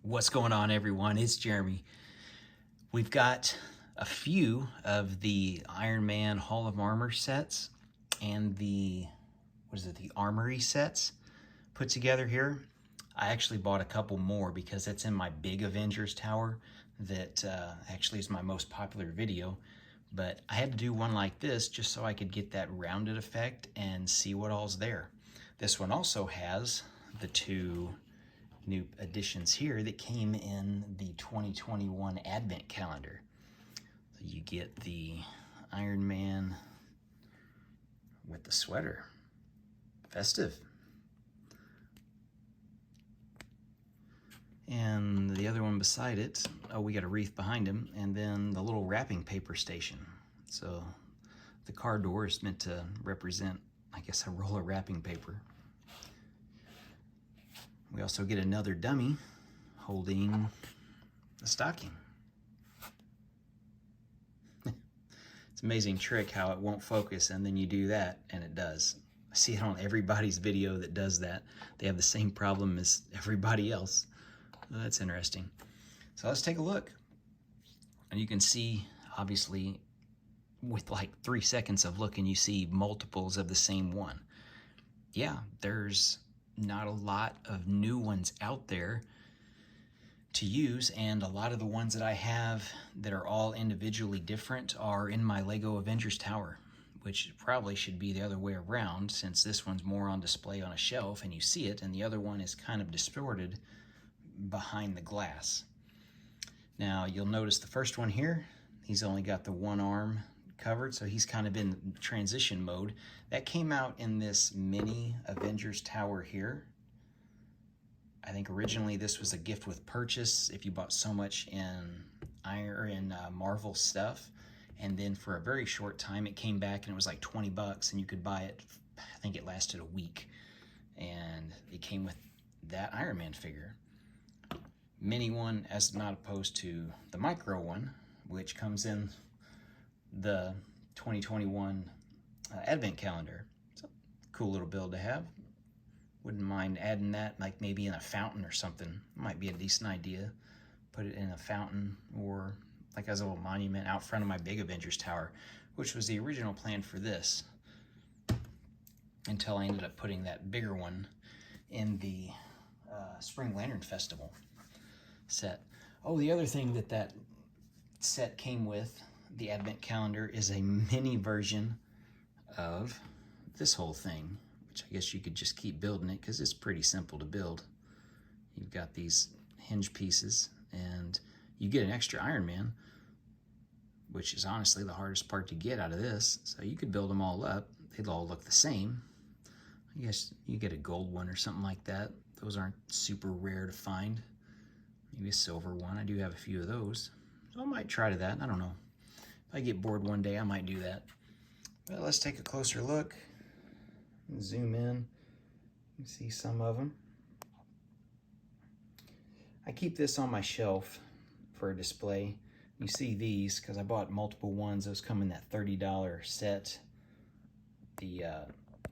What's going on, everyone? It's Jeremy. We've got a few of the Ironman Hall of Armor sets and the Armory sets put together here. I actually bought a couple more because that's in my big Avengers tower that actually is my most popular video. But I had to do one like this just so I could get that rounded effect and see what all's there. This one also has the two new additions here that came in the 2021 Advent calendar. So you get the Iron Man with the sweater. Festive. And the other one beside it, oh, we got a wreath behind him, and then the little wrapping paper station. So the car door is meant to represent, I guess, a roll of wrapping paper. We also get another dummy holding a stocking. It's an amazing trick how it won't focus and then you do that and it does. I see it on everybody's video that does that. They have the same problem as everybody else. Well, that's interesting. So let's take a look. And you can see, obviously, with like 3 seconds of looking, you see multiples of the same one. Yeah, there's not a lot of new ones out there to use, and a lot of the ones that I have that are all individually different are in my Lego Avengers tower, which probably should be the other way around, since this one's more on display on a shelf and you see it, and the other one is kind of distorted behind the glass. Now you'll notice the first one here, he's only got the one arm covered, so he's kind of in transition mode. That came out in this mini Avengers tower here. I think originally this was a gift with purchase if you bought so much in Marvel stuff, and then for a very short time it came back and it was like 20 bucks and you could buy it. I think it lasted a week, and it came with that Iron Man figure. Mini one, as not opposed to the micro one, which comes in the 2021 Advent calendar. So cool little build to have. Wouldn't mind adding that, like maybe in a fountain or something. Might be a decent idea. Put it in a fountain or like as a little monument out front of my big Avengers tower, which was the original plan for this, until I ended up putting that bigger one in the Spring Lantern Festival set. Oh, the other thing that set came with the Advent calendar is a mini version of this whole thing, which I guess you could just keep building it because it's pretty simple to build. You've got these hinge pieces and you get an extra Iron Man, which is honestly the hardest part to get out of this. So you could build them all up. They'd all look the same. I guess you get a gold one or something like that. Those aren't super rare to find. Maybe a silver one. I do have a few of those. So I might try to that. I don't know. If I get bored one day, I might do that. But let's take a closer look. Zoom in. You can see some of them. I keep this on my shelf for a display. You see these because I bought multiple ones. Those come in that $30 set, the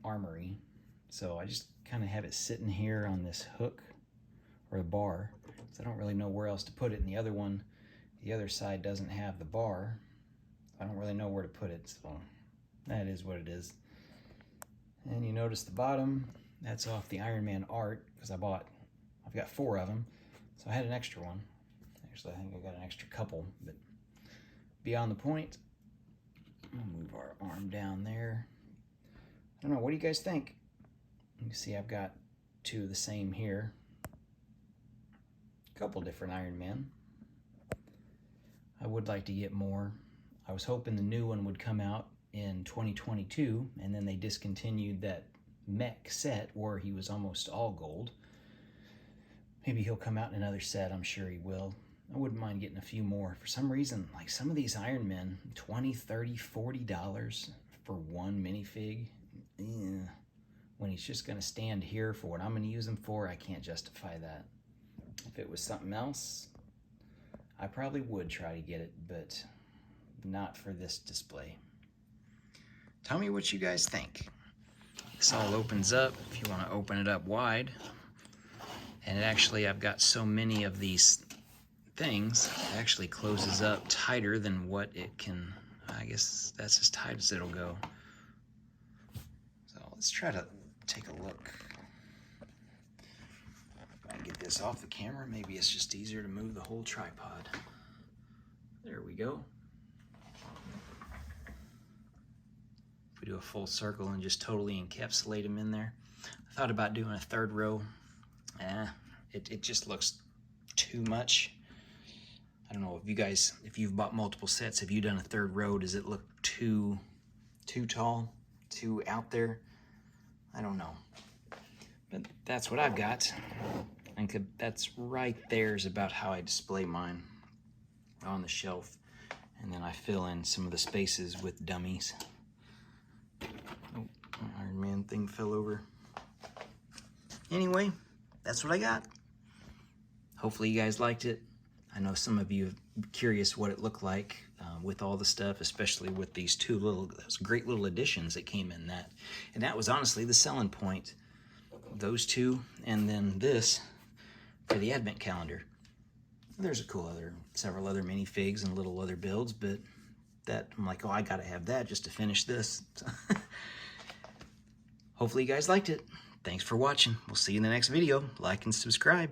armory. So I just kind of have it sitting here on this hook or a bar. So I don't really know where else to put it. And the other one, the other side doesn't have the bar. I don't really know where to put it. So that is what it is. And you notice the bottom, that's off the Iron Man art because I've got 4 of them. So I had an extra one. Actually, I think I got an extra couple, but beyond the point, I'll move our arm down there. I don't know, what do you guys think? You can see I've got 2 of the same here. A couple different Iron Men. I would like to get more. I was hoping the new one would come out in 2022, and then they discontinued that mech set where he was almost all gold. Maybe he'll come out in another set. I'm sure he will. I wouldn't mind getting a few more. For some reason, like some of these Iron Men, $20, $30, $40 for one minifig. When he's just gonna stand here for what I'm gonna use him for, I can't justify that. If it was something else, I probably would try to get it, but not for this display. Tell me what you guys think. This all opens up if you want to open it up wide. And it actually, I've got so many of these things, it actually closes up tighter than what it can. I guess that's as tight as it'll go. So let's try to take a look. If I can get this off the camera, maybe it's just easier to move the whole tripod. There we go. If we do a full circle and just totally encapsulate them in there. I thought about doing a third row. It just looks too much. I don't know if you guys, if you've bought multiple sets, have you done a third row? Does it look too tall, too out there? I don't know. But that's what I've got. And that's right there is about how I display mine on the shelf. And then I fill in some of the spaces with dummies. Oh, Ironman thing fell over. Anyway, that's what I got. Hopefully you guys liked it. I know some of you are curious what it looked like with all the stuff, especially with these those great little additions that came in that. And that was honestly the selling point. Those two, and then this for the advent calendar. There's several other minifigs and little other builds, but that, I'm like, oh, I gotta have that just to finish this. Hopefully you guys liked it. Thanks for watching. We'll see you in the next video. Like and subscribe.